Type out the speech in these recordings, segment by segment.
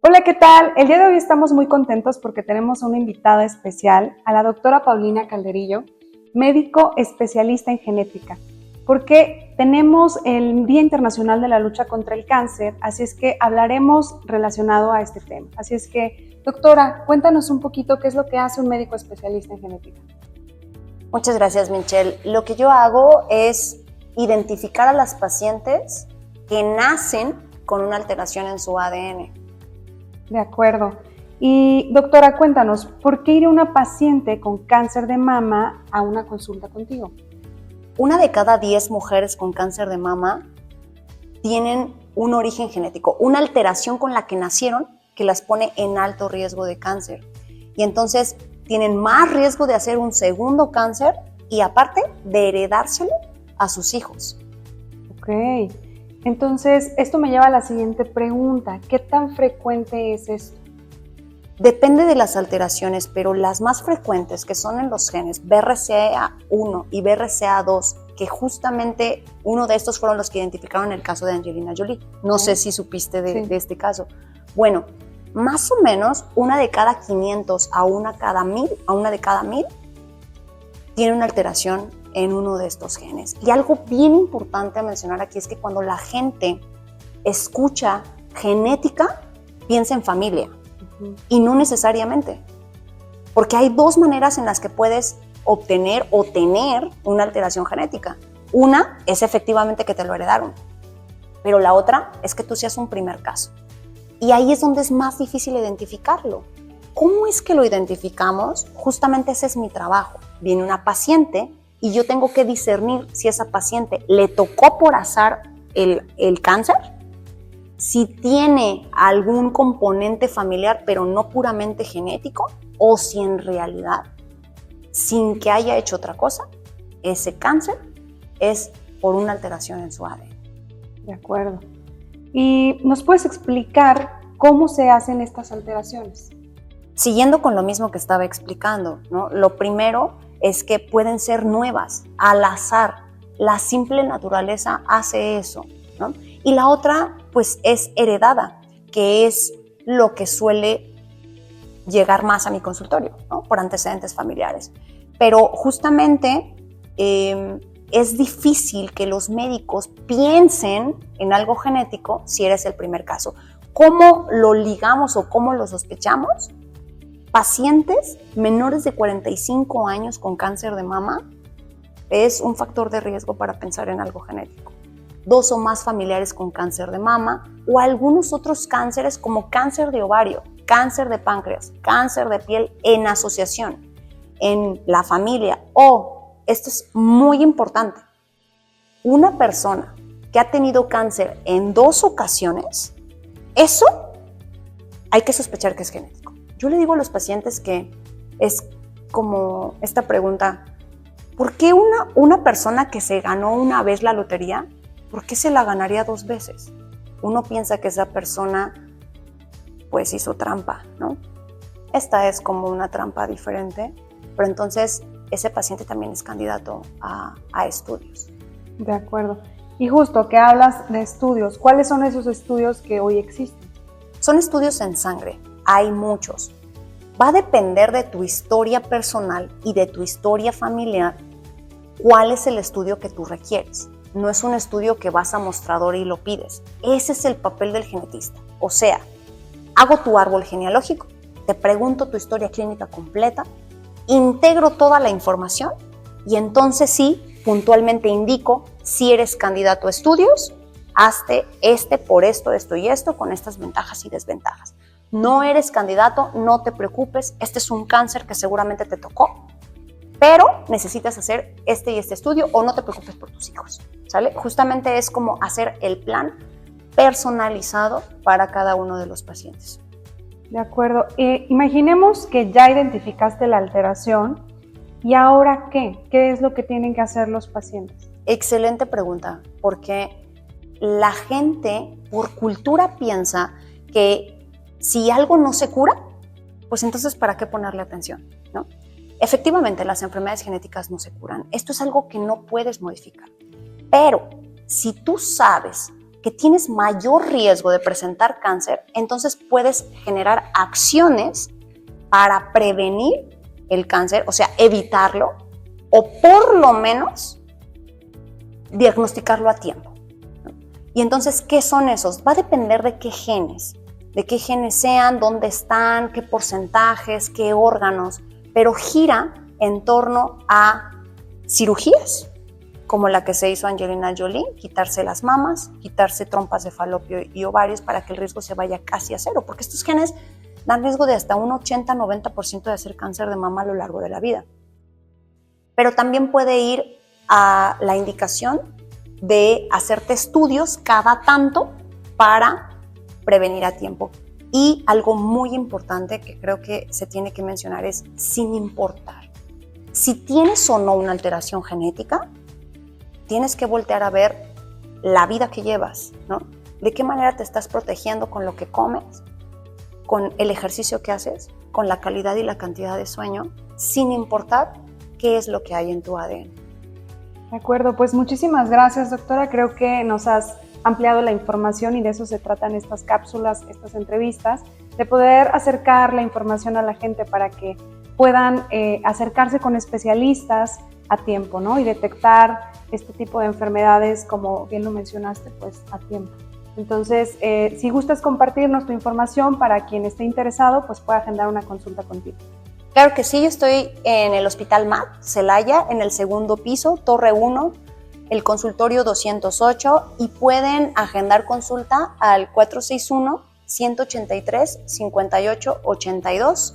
Hola, ¿qué tal? El día de hoy estamos muy contentos porque tenemos una invitada especial, a la doctora Paulina Calderillo, médico especialista en genética, porque tenemos el Día Internacional de la Lucha contra el Cáncer, así es que hablaremos relacionado a este tema. Así es que, doctora, cuéntanos un poquito qué es lo que hace un médico especialista en genética. Muchas gracias, Michelle. Lo que yo hago es identificar a las pacientes que nacen con una alteración en su ADN. De acuerdo. Y doctora, cuéntanos, ¿por qué iría una paciente con cáncer de mama a una consulta contigo? 1 de cada 10 mujeres con cáncer de mama tienen un origen genético, una alteración con la que nacieron que las pone en alto riesgo de cáncer. Y entonces tienen más riesgo de hacer un segundo cáncer y aparte de heredárselo a sus hijos. Ok. Entonces, esto me lleva a la siguiente pregunta. ¿Qué tan frecuente es esto? Depende de las alteraciones, pero las más frecuentes, que son en los genes BRCA1 y BRCA2, que justamente uno de estos fueron los que identificaron el caso de Angelina Jolie. No sé si supiste de este caso. Bueno, más o menos 1 de cada 500 a 1 de cada 1000 tiene una alteración en uno de estos genes. Y algo bien importante a mencionar aquí es que cuando la gente escucha genética, piensa en familia. Y no necesariamente. Porque hay 2 maneras en las que puedes obtener o tener una alteración genética. Una es efectivamente que te lo heredaron. Pero la otra es que tú seas un primer caso. Y ahí es donde es más difícil identificarlo. ¿Cómo es que lo identificamos? Justamente ese es mi trabajo. Viene una paciente y yo tengo que discernir si esa paciente le tocó por azar el cáncer, si tiene algún componente familiar pero no puramente genético, o si en realidad, sin que haya hecho otra cosa, ese cáncer es por una alteración en su ADN. De acuerdo. ¿Y nos puedes explicar cómo se hacen estas alteraciones? Siguiendo con lo mismo que estaba explicando, ¿no? Lo primero es que pueden ser nuevas, al azar. La simple naturaleza hace eso, ¿no? Y la otra, pues, es heredada, que es lo que suele llegar más a mi consultorio, ¿no? Por antecedentes familiares. Pero justamente es difícil que los médicos piensen en algo genético si eres el primer caso. ¿Cómo lo ligamos o cómo lo sospechamos? Pacientes menores de 45 años con cáncer de mama es un factor de riesgo para pensar en algo genético. 2 o más familiares con cáncer de mama o algunos otros cánceres como cáncer de ovario, cáncer de páncreas, cáncer de piel en asociación en la familia. O, esto es muy importante, una persona que ha tenido cáncer en 2 ocasiones, eso hay que sospechar que es genético. Yo le digo a los pacientes que es como esta pregunta: ¿por qué una persona que se ganó una vez la lotería, por qué se la ganaría 2 veces? Uno piensa que esa persona pues hizo trampa, ¿no? Esta es como una trampa diferente, pero entonces ese paciente también es candidato a estudios. De acuerdo. Y justo que hablas de estudios, ¿cuáles son esos estudios que hoy existen? Son estudios en sangre. Hay muchos. Va a depender de tu historia personal y de tu historia familiar cuál es el estudio que tú requieres. No es un estudio que vas a mostrador y lo pides. Ese es el papel del genetista. O sea, hago tu árbol genealógico, te pregunto tu historia clínica completa, integro toda la información y entonces sí, puntualmente indico si eres candidato a estudios, hazte por esto, esto y esto, con estas ventajas y desventajas. No eres candidato, no te preocupes, este es un cáncer que seguramente te tocó, pero necesitas hacer este y este estudio o no te preocupes por tus hijos, ¿sale? Justamente es como hacer el plan personalizado para cada uno de los pacientes. De acuerdo. Imaginemos que ya identificaste la alteración, ¿y ahora qué? ¿Qué es lo que tienen que hacer los pacientes? Excelente pregunta, porque la gente por cultura piensa que si algo no se cura, pues entonces ¿para qué ponerle atención, ¿no? Efectivamente, las enfermedades genéticas no se curan. Esto es algo que no puedes modificar. Pero si tú sabes que que tienes mayor riesgo de presentar cáncer, entonces puedes generar acciones para prevenir el cáncer, o sea, evitarlo, o por lo menos diagnosticarlo a tiempo. Y entonces, ¿qué son esos? Va a depender de qué genes sean, dónde están, qué porcentajes, qué órganos, pero gira en torno a cirugías, como la que se hizo Angelina Jolie, quitarse las mamas, quitarse trompas de falopio y ovarios para que el riesgo se vaya casi a cero, porque estos genes dan riesgo de hasta un 80-90% de hacer cáncer de mama a lo largo de la vida. Pero también puede ir a la indicación de hacerte estudios cada tanto para prevenir a tiempo. Y algo muy importante que creo que se tiene que mencionar es sin importar. Si tienes o no una alteración genética, tienes que voltear a ver la vida que llevas, ¿no? De qué manera te estás protegiendo con lo que comes, con el ejercicio que haces, con la calidad y la cantidad de sueño, sin importar qué es lo que hay en tu ADN. De acuerdo, pues muchísimas gracias, doctora. Creo que nos has ampliado la información y de eso se tratan estas cápsulas, estas entrevistas, de poder acercar la información a la gente para que puedan acercarse con especialistas a tiempo, ¿no? Y detectar este tipo de enfermedades, como bien lo mencionaste, pues a tiempo. Entonces, si gustas compartirnos tu información para quien esté interesado, pues pueda agendar una consulta contigo. Claro que sí, yo estoy en el Hospital MAT, Celaya, en el segundo piso, Torre 1, el consultorio 208, y pueden agendar consulta al 461-183-5882.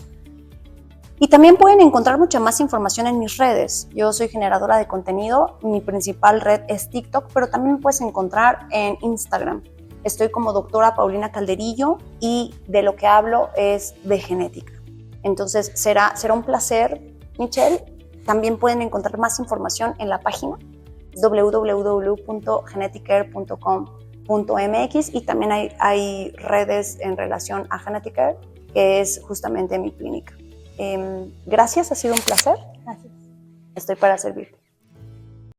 Y también pueden encontrar mucha más información en mis redes. Yo soy generadora de contenido, mi principal red es TikTok, pero también me puedes encontrar en Instagram. Estoy como doctora Paulina Calderillo y de lo que hablo es de genética. Entonces será un placer, Michelle. También pueden encontrar más información en la página www.geneticare.com.mx y también hay redes en relación a Geneticare, que es justamente mi clínica. Gracias, ha sido un placer. Gracias. Estoy para servirte.